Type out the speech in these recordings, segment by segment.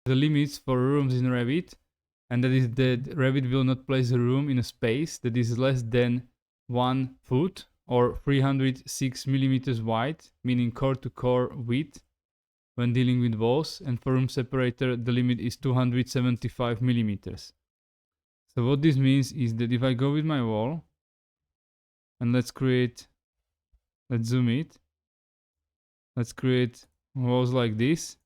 the limits for rooms in Revit, and that is that Revit will not place a room in a space that is less than 1 foot or 306 millimeters wide, meaning core to core width when dealing with walls, and for room separator the limit is 275 millimeters. So what this means is that if I go with my wall and let's zoom it, let's create walls like this,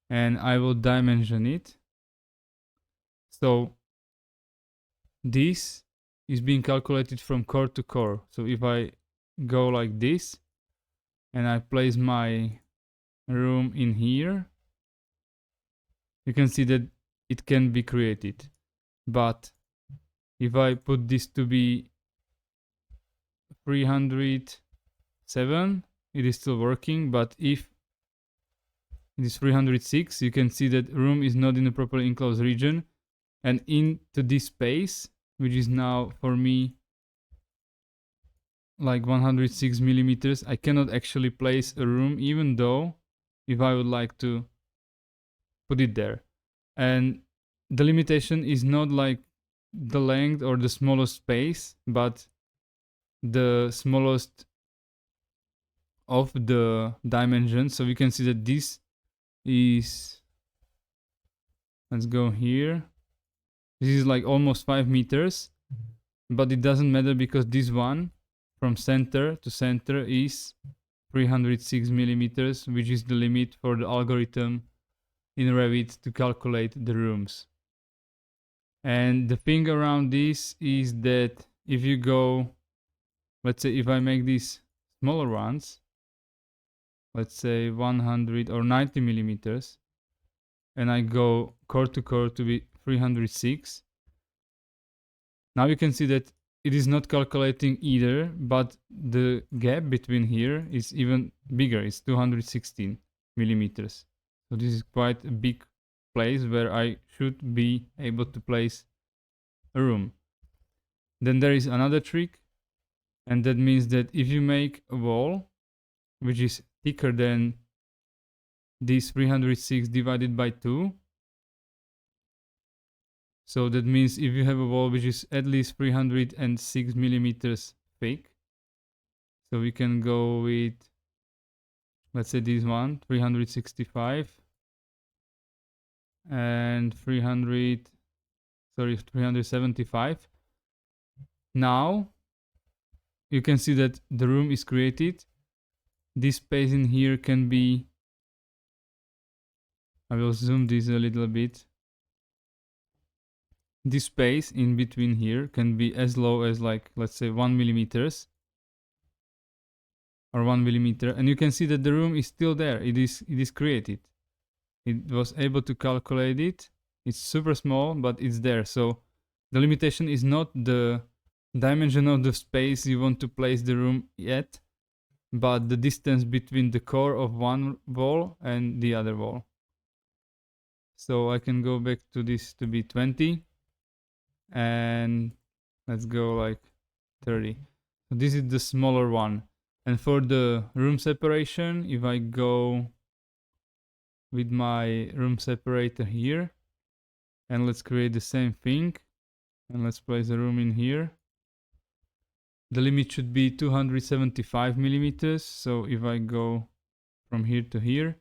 and I will dimension it. So this is being calculated from core to core. So if I go like this and I place my room in here, you can see that it can be created. But if I put this to be 307, it is still working. But if it is 306, you can see that room is not in a properly enclosed region, and into this space, which is now for me like 106 millimeters, I cannot actually place a room, even though if I would like to put it there. And the limitation is not like the length or the smallest space, but the smallest of the dimensions. So we can see that this is, let's go here, this is like almost 5 meters, but it doesn't matter because this one from center to center is 306 millimeters, which is the limit for the algorithm in Revit to calculate the rooms. And the thing around this is that if you go, let's say if I make these smaller ones, let's say 100 or 90 millimeters, and I go core to core to be 306, now you can see that it is not calculating either, but the gap between here is even bigger. It's 216 millimeters. So this is quite a big place where I should be able to place a room. Then there is another trick, and that means that if you make a wall which is thicker than this 306 divided by 2, so that means if you have a wall which is at least 306 millimeters thick, so we can go with, let's say this one, 365 and 375. Now you can see that the room is created. This space in here can be, I will zoom this a little bit. This space in between here can be as low as, like, let's say 1 millimeters or 1 millimeter, and you can see that the room is still there. It is created. It was able to calculate it. It's super small, but it's there. So the limitation is not the dimension of the space you want to place the room yet, but the distance between the core of one wall and the other wall. So I can go back to this to be 20, and let's go like 30. So this is the smaller one. And for the room separation, if I go with my room separator here, and let's create the same thing, and let's place a room in here, the limit should be 275 millimeters. So if I go from here to here,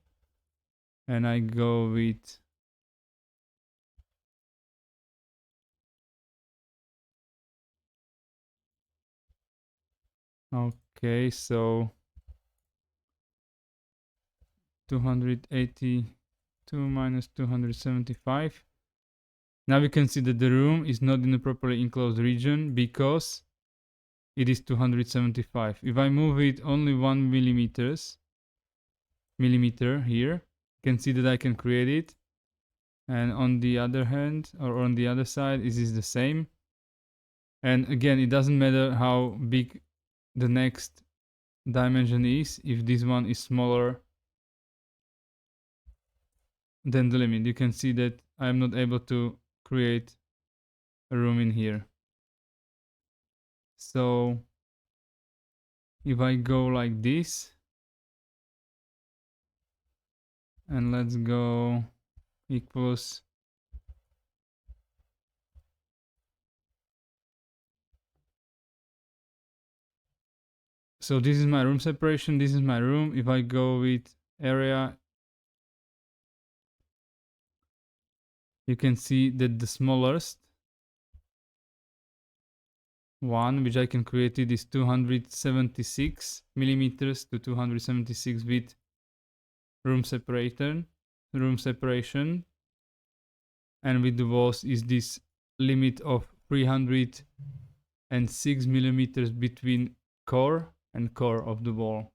and I go with, okay, so 282 minus 275. Now we can see that the room is not in a properly enclosed region because it is 275. If I move it only 1 millimeter here, you can see that I can create it. And on the other hand, or on the other side, it is the same. And again, it doesn't matter how big the next dimension is. If this one is smaller than the limit, you can see that I'm not able to create a room in here. So if I go like this, and let's go equals so this is my room separation, this is my room. If I go with area, you can see that the smallest one which I can create it is 276 millimeters to 276 with room separation, and with the walls is this limit of 306 millimeters between core and core of the wall.